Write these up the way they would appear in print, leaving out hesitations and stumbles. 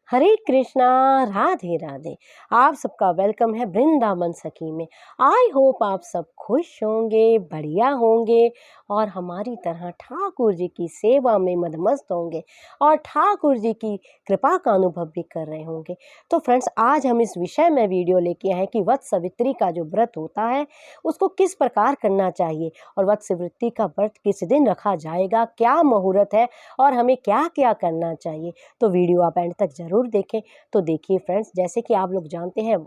हरे कृष्णा, राधे राधे। आप सबका वेलकम है वृंदावन सखी में। आई होप आप सब खुश होंगे, बढ़िया होंगे और हमारी तरह ठाकुर जी की सेवा में मदमस्त होंगे और ठाकुर जी की कृपा का अनुभव भी कर रहे होंगे। तो फ्रेंड्स, आज हम इस विषय में वीडियो लेके आए हैं कि वट सावित्री का जो व्रत होता है उसको किस प्रकार करना चाहिए और वट सावित्री का व्रत किस दिन रखा जाएगा, क्या मुहूर्त है और हमें क्या क्या करना चाहिए। तो वीडियो आप एंड तक जरूर देखें। तो देखिए फ्रेंड्स, जैसे कि आप लोग जानते हैं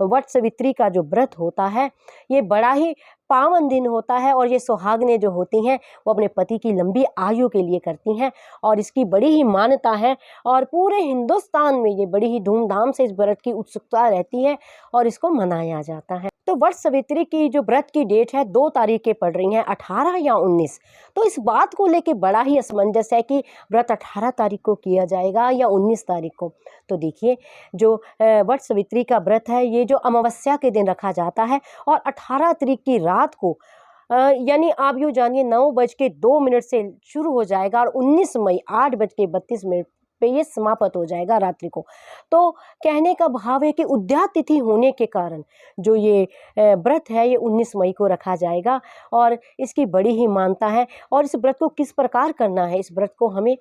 वट सावित्री का जो व्रत होता है ये बड़ा ही पावन दिन होता है और ये सुहागनें जो होती हैं वो अपने पति की लंबी आयु के लिए करती हैं और इसकी बड़ी ही मान्यता है और पूरे हिंदुस्तान में ये बड़ी ही धूमधाम से इस व्रत की उत्सुकता रहती है और इसको मनाया जाता है। तो वट सावित्री की जो व्रत की डेट है 2 तारीखें पड़ रही हैं, 18 या 19। तो इस बात को लेके बड़ा ही असमंजस है कि व्रत 18 तारीख को किया जाएगा या 19 तारीख को। तो देखिए, जो वट सावित्री का व्रत है ये जो अमावस्या के दिन रखा जाता है और 18 तारीख की रात को यानी आप यूँ जानिए 9:02 से शुरू हो जाएगा और 19 मई 8:32 पे ये समाप्त हो जाएगा रात्रि को। तो कहने का भाव है कि उद्यात तिथि होने के कारण जो ये व्रत है ये 19 मई को रखा जाएगा और इसकी बड़ी ही मान्यता है। और इस व्रत को किस प्रकार करना है, इस व्रत को हमें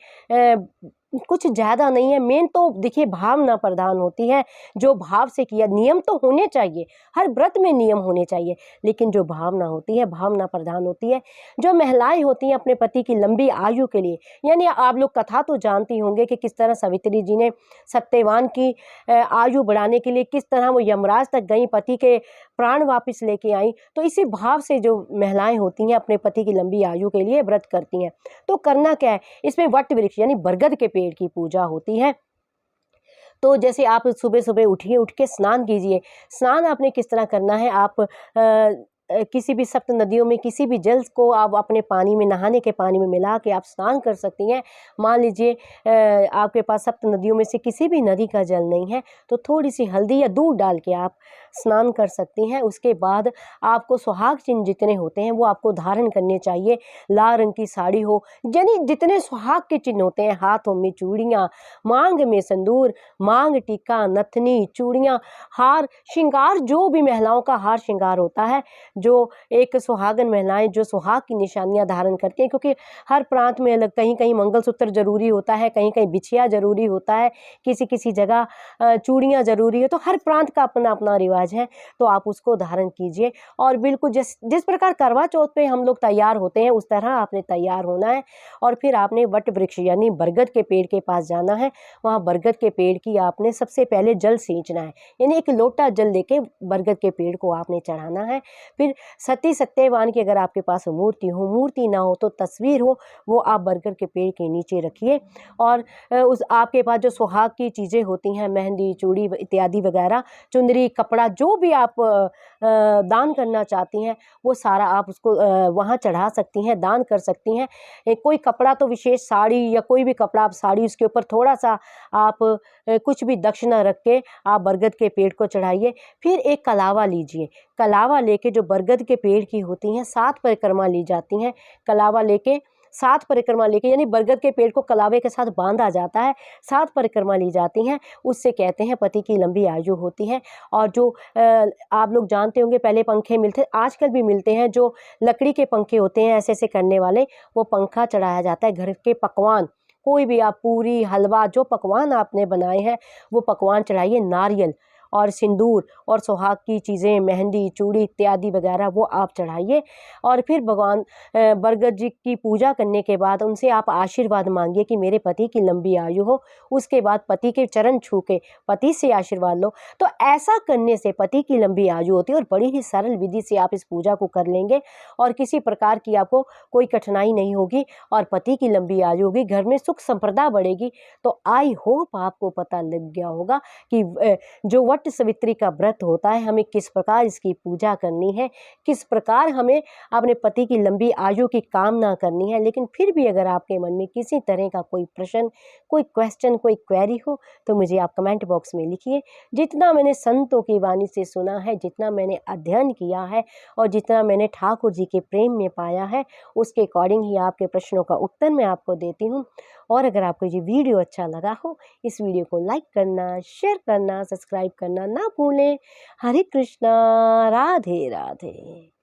कुछ ज़्यादा नहीं है, मेन तो देखिए भावना प्रधान होती है। जो भाव से किया, नियम तो होने चाहिए, हर व्रत में नियम होने चाहिए, लेकिन जो भावना होती है भावना प्रधान होती है। जो महिलाएं होती हैं अपने पति की लंबी आयु के लिए, यानी आप लोग कथा तो जानती होंगे कि किस तरह सावित्री जी ने सत्यवान की आयु बढ़ाने के लिए किस तरह वो यमराज तक गई, पति के प्राण वापस लेके आई। तो इसी भाव से जो महिलाएं होती हैं अपने पति की लंबी आयु के लिए व्रत करती हैं। तो करना क्या है, इसमें वट वृक्ष यानी बरगद के पेड़ की पूजा होती है। तो जैसे आप सुबह सुबह उठिए, उठ के स्नान कीजिए। स्नान आपने किस तरह करना है, आप किसी भी सप्त नदियों में किसी भी जल को आप अपने पानी में, नहाने के पानी में मिला के आप स्नान कर सकती हैं। मान लीजिए आपके पास सप्त नदियों में से किसी भी नदी का जल नहीं है तो थोड़ी सी हल्दी या दूध डाल के आप स्नान कर सकती हैं। उसके बाद आपको सुहाग चिन्ह जितने होते हैं वो आपको धारण करने चाहिए। लाल रंग की साड़ी हो, यानी जितने सुहाग के चिन्ह होते हैं, हाथों में चूड़ियाँ, मांग में सिंदूर, मांग टीका, नथनी, चूड़ियाँ, हार, श्रृंगार, जो भी महिलाओं का हार श्रृंगार होता है, जो एक सुहागन महिलाएं जो सुहाग की निशानियां धारण करती हैं, क्योंकि हर प्रांत में अलग, कहीं कहीं मंगलसूत्र जरूरी होता है, कहीं कहीं बिछिया जरूरी होता है, किसी किसी जगह चूड़ियाँ जरूरी है। तो हर प्रांत का अपना अपना रिवाज है, तो आप उसको धारण कीजिए। और बिल्कुल जिस प्रकार करवा चौथ पे हम लोग तैयार होते हैं उस तरह आपने तैयार होना है। और फिर आपने वट वृक्ष यानी बरगद के पेड़ के पास जाना है। वहाँ बरगद के पेड़ की आपने सबसे पहले जल सींचना है, यानी एक लोटा जल लेके बरगद के पेड़ को आपने चढ़ाना है। फिर सती सत्यवान की अगर आपके पास मूर्ति हो, मूर्ति ना हो तो तस्वीर हो, वो आप बरगद के पेड़ के नीचे रखिए। और उस आपके पास जो सुहाग की चीज़ें होती हैं, मेहंदी, चूड़ी इत्यादि वगैरह, चुंदरी, कपड़ा, जो भी आप दान करना चाहती हैं वो सारा आप उसको वहाँ चढ़ा सकती हैं, दान कर सकती हैं। कोई कपड़ा तो विशेष साड़ी या कोई भी कपड़ा, आप साड़ी उसके ऊपर थोड़ा सा आप कुछ भी दक्षिणा रख के आप बरगद के पेड़ को चढ़ाइए। फिर एक कलावा लीजिए, कलावा लेके जो बरगद के पेड़ की होती हैं 7 परिक्रमा ली जाती हैं। कलावा लेके 7 परिक्रमा लेके, यानी बरगद के पेड़ को कलावे के साथ बांधा जाता है, 7 परिक्रमा ली जाती हैं। उससे कहते हैं पति की लंबी आयु होती है। और जो आप लोग जानते होंगे पहले पंखे मिलते, आजकल भी मिलते हैं, जो लकड़ी के पंखे होते हैं ऐसे ऐसे करने वाले, वो पंखा चढ़ाया जाता है। घर के पकवान, कोई भी आप पूरी, हलवा, जो पकवान आपने बनाए हैं वो पकवान चढ़ाइए। नारियल और सिंदूर और सुहाग की चीज़ें, मेहंदी, चूड़ी इत्यादि वगैरह वो आप चढ़ाइए। और फिर भगवान बरगद जी की पूजा करने के बाद उनसे आप आशीर्वाद मांगिए कि मेरे पति की लंबी आयु हो। उसके बाद पति के चरण छू के पति से आशीर्वाद लो। तो ऐसा करने से पति की लंबी आयु होती है और बड़ी ही सरल विधि से आप इस पूजा को कर लेंगे और किसी प्रकार की आपको कोई कठिनाई नहीं होगी और पति की लंबी आयु होगी, घर में सुख संपदा बढ़ेगी। तो आई होप आपको पता लग गया होगा कि जो वट वट सावित्री का व्रत होता है, हमें किस प्रकार इसकी पूजा करनी है, किस प्रकार हमें अपने पति की लंबी आयु की कामना करनी है। लेकिन फिर भी अगर आपके मन में किसी तरह का कोई प्रश्न, कोई क्वेश्चन, कोई क्वेरी हो तो मुझे आप कमेंट बॉक्स में लिखिए। जितना मैंने संतों की वाणी से सुना है, जितना मैंने अध्ययन किया है और जितना मैंने ठाकुर जी के प्रेम में पाया है, उसके अकॉर्डिंग ही आपके प्रश्नों का उत्तर मैं आपको देती हूँ। और अगर आपको ये वीडियो अच्छा लगा हो, इस वीडियो को लाइक करना, शेयर करना, सब्सक्राइब करना ना भूलें। हरे कृष्णा, राधे राधे।